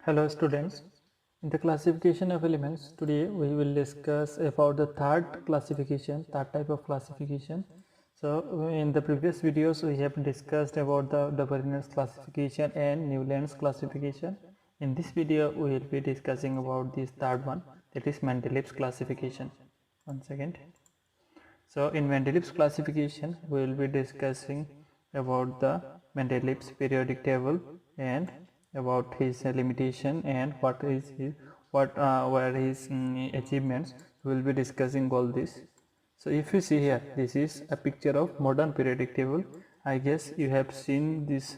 Hello students. In the classification of elements, today we will discuss about the third type of classification. So in the previous videos we have discussed about the Bernoulli's classification and Newland's classification. In this video we will be discussing about this third one, that is Mendeleev's classification. One second. So in Mendeleev's classification we will be discussing about the Mendeleev's periodic table and about his limitation and what is his were his achievements. We will be discussing all this. So if you see here, this is a picture of modern periodic table. I guess you have seen this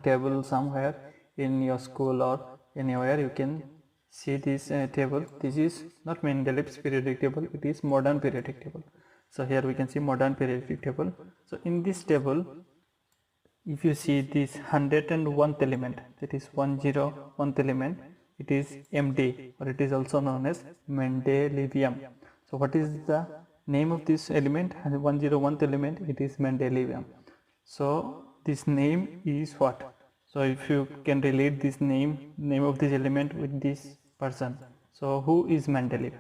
table somewhere in your school or anywhere. You can see this table. This is not Mendeleev's periodic table, it is modern periodic table. So here we can see modern periodic table. So in this table, if you see this 101th element, that is 101th element, it is MD, or it is also known as Mendelevium. So what is the name of this element? 101th element, it is Mendelevium. So this name is what? So if you can relate this name of this element with this person, so who is Mendeleev?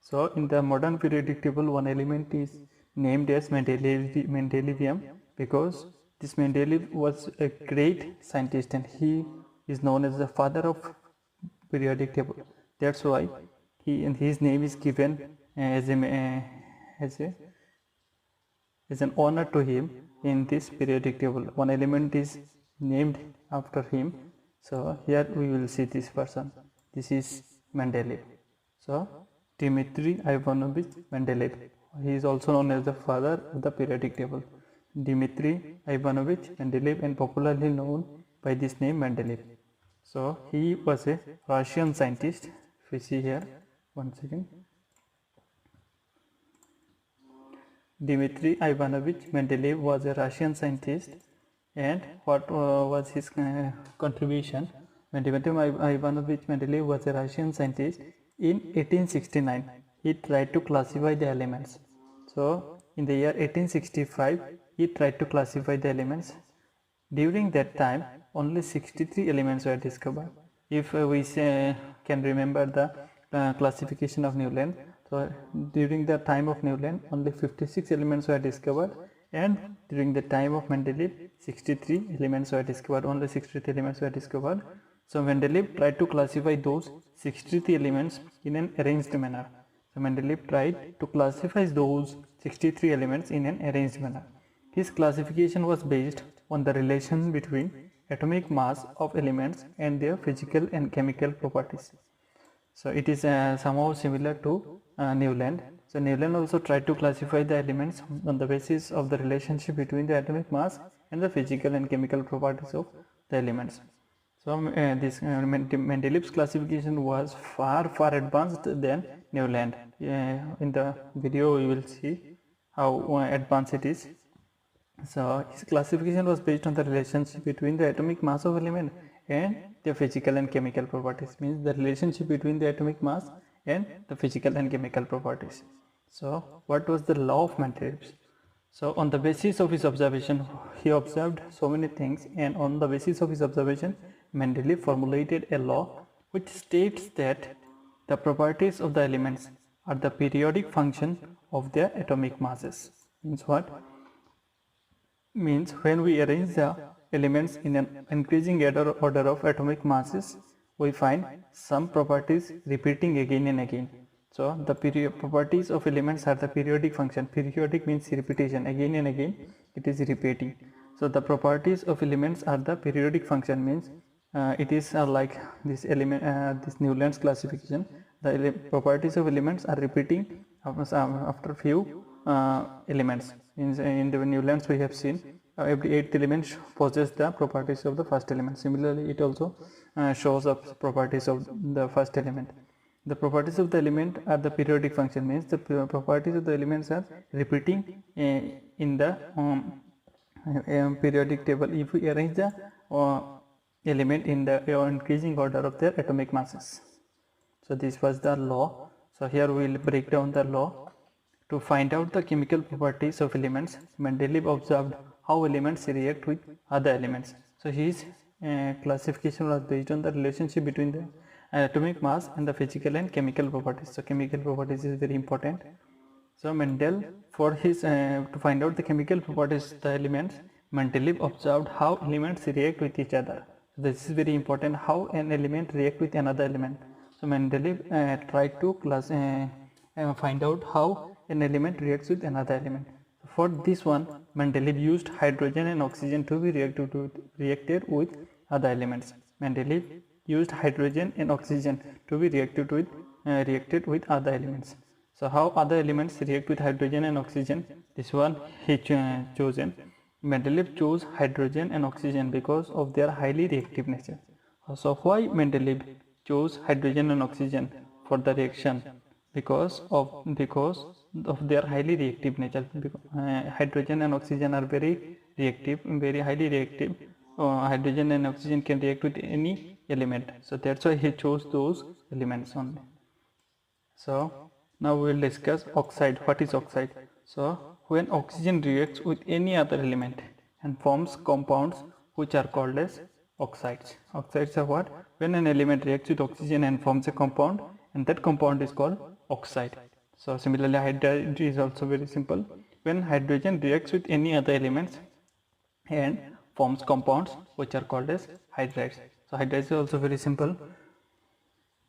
So in the modern periodic table, one element is named as Mendelevium because this Mendeleev was a great scientist and he is known as the father of periodic table. That's why his name is given as an honor to him in this periodic table. One element is named after him. So here we will see this person. This is Mendeleev. So Dmitry Ivanovich Mendeleev. He is also known as the father of the periodic table. Dmitry Ivanovich Mendeleev, and popularly known by this name Mendeleev. So he was a Russian scientist. If we see here, one second. Dmitry Ivanovich Mendeleev was a Russian scientist, and what was his contribution? Dmitry Ivanovich Mendeleev was a Russian scientist. In 1869, he tried to classify the elements. So in the year 1865, he tried to classify the elements. During that time, only 63 elements were discovered. If we can remember the classification of Newland, so during the time of Newland, only 56 elements were discovered, and during the time of Mendeleev, 63 elements were discovered. Only 63 elements were discovered. So Mendeleev tried to classify those 63 elements in an arranged manner. So Mendeleev tried to classify those 63 elements in an arranged manner. His classification was based on the relation between atomic mass of elements and their physical and chemical properties. So it is somehow similar to Newland. So Newland also tried to classify the elements on the basis of the relationship between the atomic mass and the physical and chemical properties of the elements. So this Mendeleev's classification was far advanced than Newland. In the video we will see how advanced it is. So his classification was based on the relationship between the atomic mass of element and their physical and chemical properties. Means the relationship between the atomic mass and the physical and chemical properties. So what was the law of Mendeleev? So on the basis of his observation, he observed so many things, and on the basis of his observation, Mendeleev formulated a law which states that the properties of the elements are the periodic function of their atomic masses. Means what? Means when we arrange the elements in an increasing order of atomic masses, we find some properties repeating again and again. So the properties of elements are the periodic function. Periodic means repetition, again and again it is repeating. So the properties of elements are the periodic function, means it is like this element, this Newland's classification. The properties of elements are repeating after few elements. In the Newland's we have seen every 8th element possesses the properties of the first element. Similarly, it also shows up properties of the first element. The properties of the element are the periodic function, means the properties of the elements are repeating in the periodic table if we arrange the element in the increasing order of their atomic masses. So this was the law. So here we will break down the law. To find out the chemical properties of elements, Mendeleev observed how elements react with other elements. So he is classification was based on the relationship between the atomic mass and the physical and chemical properties. So chemical properties is very important. So Mendel, for his to find out the chemical properties of the elements, Mendeleev observed how elements react with each other. This is very important, how an element react with another element. So Mendeleev tried to find out how an element reacts with another element. For this one, Mendeleev used hydrogen and oxygen to be reacted with other elements. Mendeleev used hydrogen and oxygen to be reacted with other elements. So how other elements react with hydrogen and oxygen? This one he chosen. Mendeleev chose hydrogen and oxygen because of their highly reactive nature. So why Mendeleev chose hydrogen and oxygen for the reaction? Because of their highly reactive nature. Hydrogen and oxygen are very reactive, very highly reactive. Hydrogen and oxygen can react with any element, so that's why he chose those elements only. So now we will discuss oxide. What is oxide? So when oxygen reacts with any other element and forms compounds which are called as oxides. Oxides are what? When an element reacts with oxygen and forms a compound, and that compound is called oxide. So similarly, hydride is also very simple. When hydrogen reacts with any other elements and forms compounds which are called as hydrides. So hydrides is also very simple.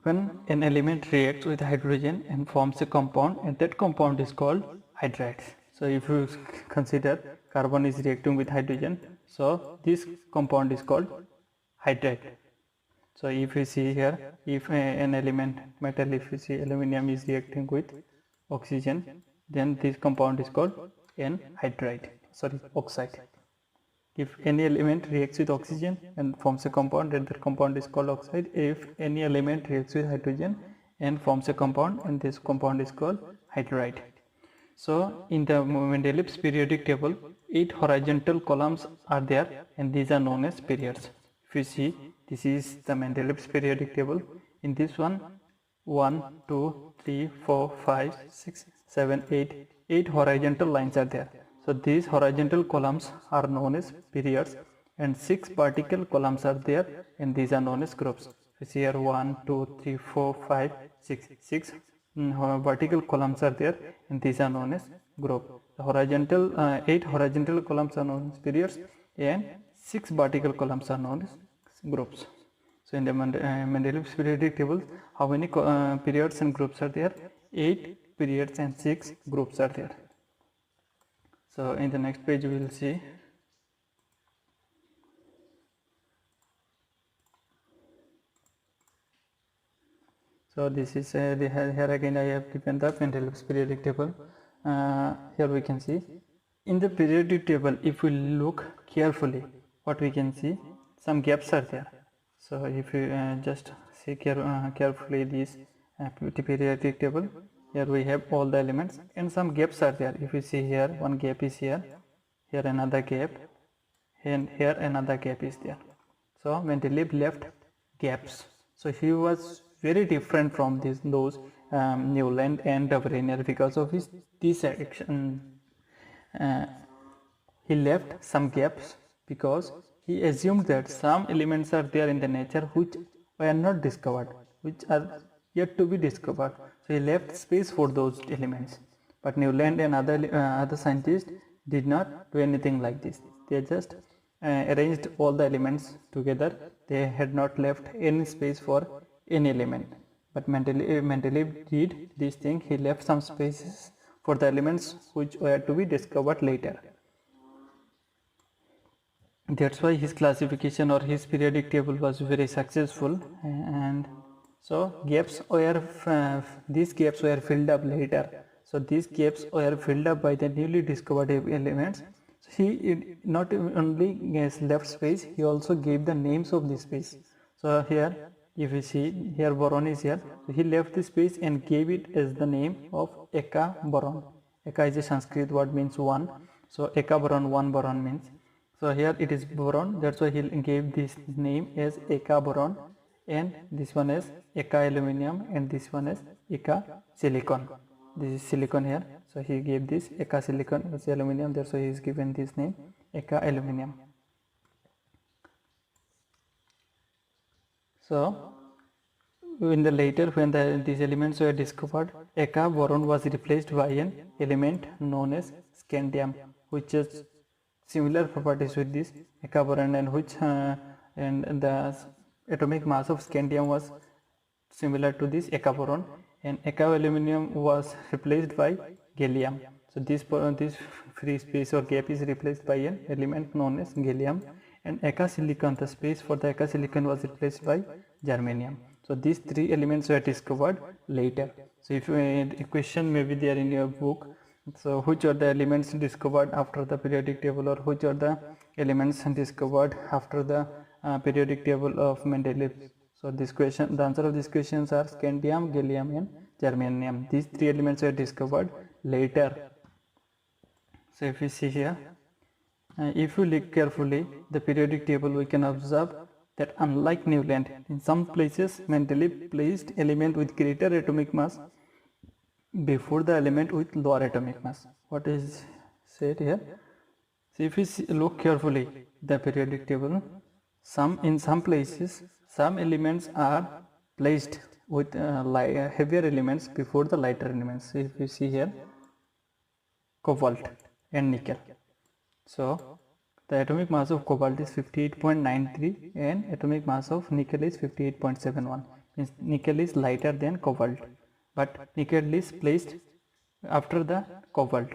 When an element reacts with hydrogen and forms a compound, and that compound is called hydrides. So if you consider carbon is reacting with hydrogen, so this compound is called hydride. So if you see here, if an element metal, if you see aluminum is reacting with oxygen, then this compound is called oxide. If any element reacts with oxygen and forms a compound, then that compound is called oxide. If any element reacts with hydrogen and forms a compound, and this compound is called hydride. So in the Mendeleev's periodic table, 8 horizontal columns are there, and these are known as periods. If you see, this is the Mendeleev's periodic table. In this one, 1, 2, 3, 4, 5, 6, 7, 8 horizontal lines are there. So these horizontal columns are known as periods, and 6 vertical columns are there, and these are known as groups. You see here 1, 2, 3, 4, 5, 6 vertical columns are there, and these are known as group. The horizontal 8 horizontal columns are known as periods, and 6 vertical columns are known as groups. So in the Mendeleev's periodic table, how many periods and groups are there? 8 periods and 6 groups are there. So in the next page we will see. So this is here again I have given the Mendeleev's periodic table. Here we can see in the periodic table, if we look carefully, what we can see, some gaps are there. So if you just see carefully this periodic table, here we have all the elements, and some gaps are there. If you see here, one gap is here another gap, and here another gap is there. So Mendeleev left gaps. So he was very different from those Newland and Brunner because of this action. He left some gaps because he assumed that some elements are there in the nature which were not discovered, which are yet to be discovered. So he left space for those elements. But Newland and other scientists did not do anything like this. They just arranged all the elements together. They had not left any space for any element. But Mendeleev did this thing. He left some spaces for the elements which were to be discovered later. That's why his classification or his periodic table was very successful, and so these gaps were filled up later. So these gaps were filled up by the newly discovered elements. So he not only left space, he also gave the names of this space. So here, if you see here, boron is here. So he left the space and gave it as the name of Eka boron. Eka is a Sanskrit word, means one. So Eka boron, one boron means. So here it is boron, that's why he gave this name as Eka boron, and this one is Eka aluminum, and this one is Eka silicon. This is silicon here, so he gave this Eka silicon as aluminum, that's why he is given this name Eka aluminum. So in the later, when these elements were discovered, Eka boron was replaced by an element known as scandium, which has similar properties with this Eka boron, and and the atomic mass of scandium was similar to this Eka boron, and Eka aluminum was replaced by gallium. So this free space or gap is replaced by an element known as gallium, and Eka silicon, the space for the Eka silicon was replaced by germanium. So these three elements were discovered later. So if a question may be there in your book, so which are the elements discovered after the periodic table, or which are the elements discovered after the periodic table of Mendeleev? So this question, the answer of these questions are scandium, gallium and germanium. These three elements were discovered later. So if we see here, if you look carefully the periodic table, we can observe that unlike Newland, in some places Mendeleev placed element with greater atomic mass before the element with lower atomic mass. What is said here? So if we look carefully the periodic table, in some places some elements are placed with heavier elements before the lighter elements. So if you see here, cobalt and nickel. So the atomic mass of cobalt is 58.93 and atomic mass of nickel is 58.71. Means nickel is lighter than cobalt, but nickel is placed after the cobalt.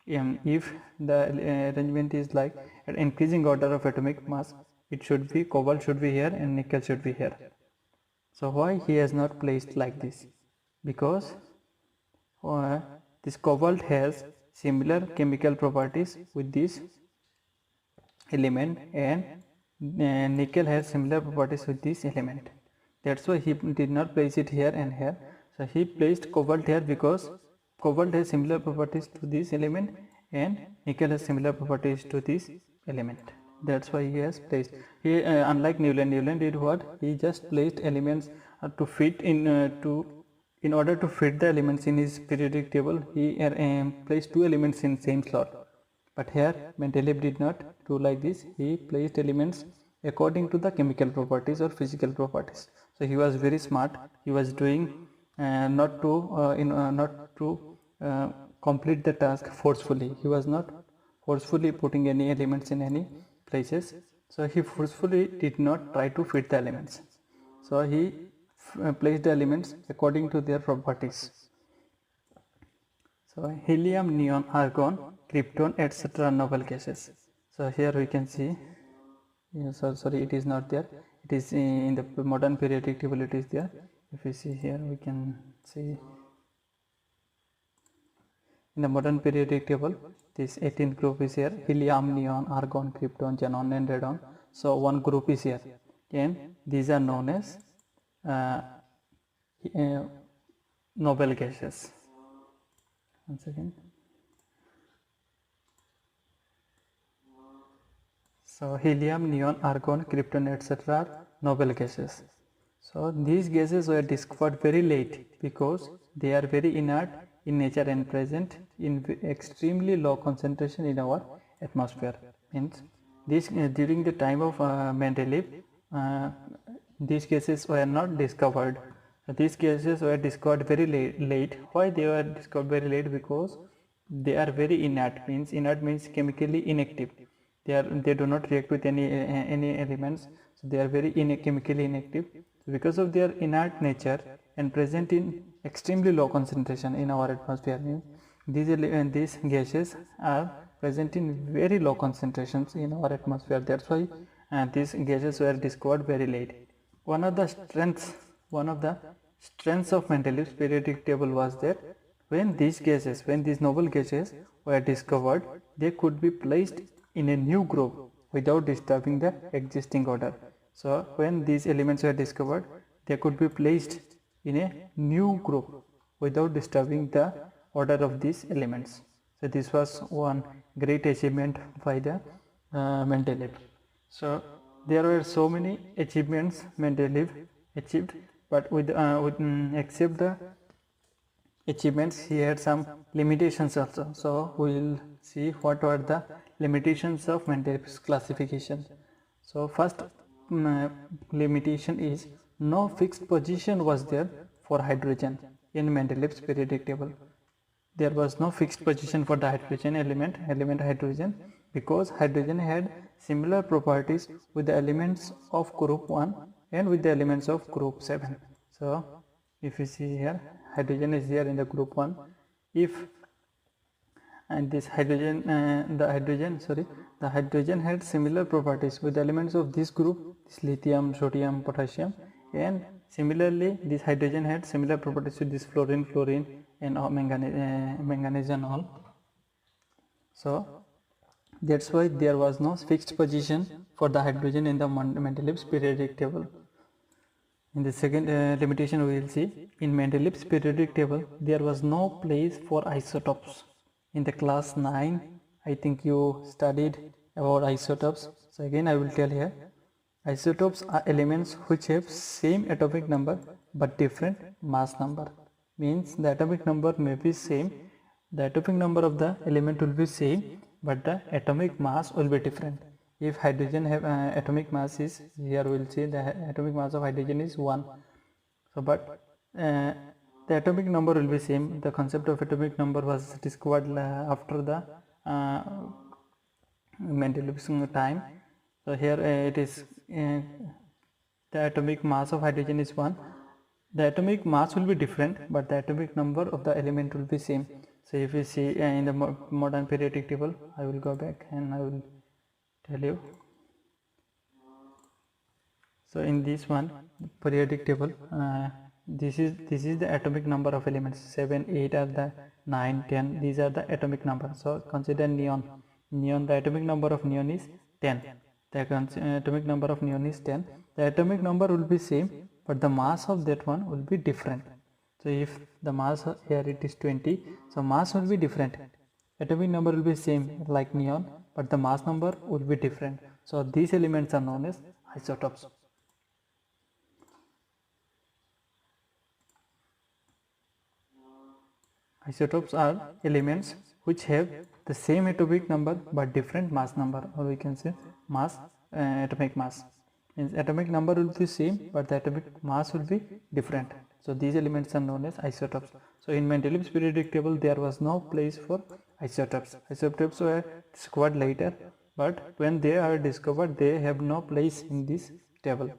If the arrangement is like an increasing order of atomic mass, it should be cobalt should be here and nickel should be here. So why he has not placed like this? Because this cobalt has similar chemical properties with this element, and nickel has similar properties with this element. That's why he did not place it here and here. So he placed cobalt here because cobalt has similar properties to this element and nickel has similar properties to this element. That's why he has placed. He unlike Newland did what? He just placed elements to fit in in order to fit the elements in his periodic table. He placed two elements in same slot. But here Mendeleev did not do like this. He placed elements according to the chemical properties or physical properties. So he was very smart. He was doing not to complete the task forcefully. He was not forcefully putting any elements in any places. So he forcefully did not try to fit the elements. So he placed the elements according to their properties. So helium, neon, argon, krypton, etc. noble gases. So here we can see, sorry, it is not there. It is in the modern periodic table. It is there. If we see here, we can see in the modern periodic table, this 18th group is here: helium, neon, argon, krypton, xenon, and radon. So one group is here, and these are known as noble gases. Once again. So helium, neon, argon, krypton, etc. are noble gases. So these gases were discovered very late because they are very inert in nature and present in extremely low concentration in our atmosphere. Means this during the time of Mendeleev, these gases were not discovered. These gases were discovered very late. Why they were discovered very late? Because they are very inert. Inert means chemically inactive. They do not react with any elements. So they are very chemically inactive. So because of their inert nature and present in extremely low concentration in our atmosphere, these gases are present in very low concentrations in our atmosphere. That's why these gases were discovered very late. One of the strengths of Mendeleev's periodic table was that when these noble gases were discovered, they could be placed in a new group without disturbing the existing order. So when these elements were discovered, they could be placed in a new group without disturbing the order of these elements. So this was one great achievement by the Mendeleev. So there were so many achievements Mendeleev achieved, but except the achievements, he had some limitations also. So we will see what were the limitations of Mendeleev's classification. So first limitation is no fixed position was there for hydrogen in Mendeleev's periodic table. There was no fixed position for the hydrogen element hydrogen, because hydrogen had similar properties with the elements of group 1 and with the elements of group 7. So if you see here, hydrogen is there in the group 1. If and this hydrogen the hydrogen had similar properties with the elements of this group, this lithium, sodium, potassium, and similarly this hydrogen had similar properties with this fluorine and manganese and all. So that's why there was no fixed position for the hydrogen in the Mendeleev's periodic table. In the second limitation, we will see in Mendeleev's periodic table there was no place for isotopes. In the class 9, I think you studied about isotopes. So again I will tell here, isotopes are elements which have same atomic number but different mass number. Means the atomic number may be same, the atomic number of the element will be same, but the atomic mass will be different. If hydrogen have atomic mass is, here we will see the atomic mass of hydrogen is 1. So but the atomic number will be same. The concept of atomic number was discovered after the Mendeleev's time. So here it is the atomic mass of hydrogen is 1. The atomic mass will be different, but the atomic number of the element will be same. So if you see in the modern periodic table, I will go back and I will tell you. So in this one periodic table, this is the atomic number of elements. 7, 8 are the 9, 10. These are the atomic number. So consider neon. The atomic number of neon is 10. The atomic number of neon is 10. The atomic number will be same, but the mass of that one will be different. So if the mass here it is 20, so mass will be different. Atomic number will be same like neon, but the mass number will be different. So these elements are known as isotopes. Isotopes are elements which have the same atomic number but different mass number, or we can say atomic mass. Means atomic number will be same but the atomic mass will be different. So these elements are known as isotopes. So in Mendeleev's periodic table there was no place for isotopes. Isotopes were discovered later, but when they are discovered they have no place in this table.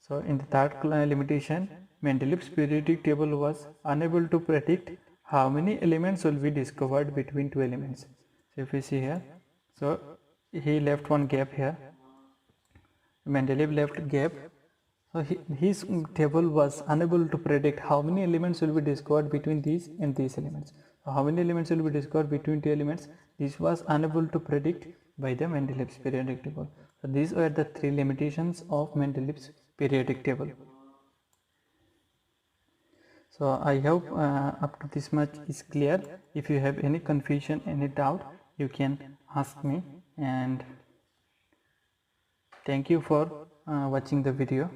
So in the third limitation, Mendeleev's periodic table was unable to predict how many elements will be discovered between two elements. So if you see here, so he left one gap here. Mendeleev left gap. So his table was unable to predict how many elements will be discovered between these and these elements. So how many elements will be discovered between two elements? This was unable to predict by the Mendeleev's periodic table. So these were the three limitations of Mendeleev's periodic table. So I hope up to this much is clear. If you have any confusion, any doubt, you can ask me, and thank you for watching the video.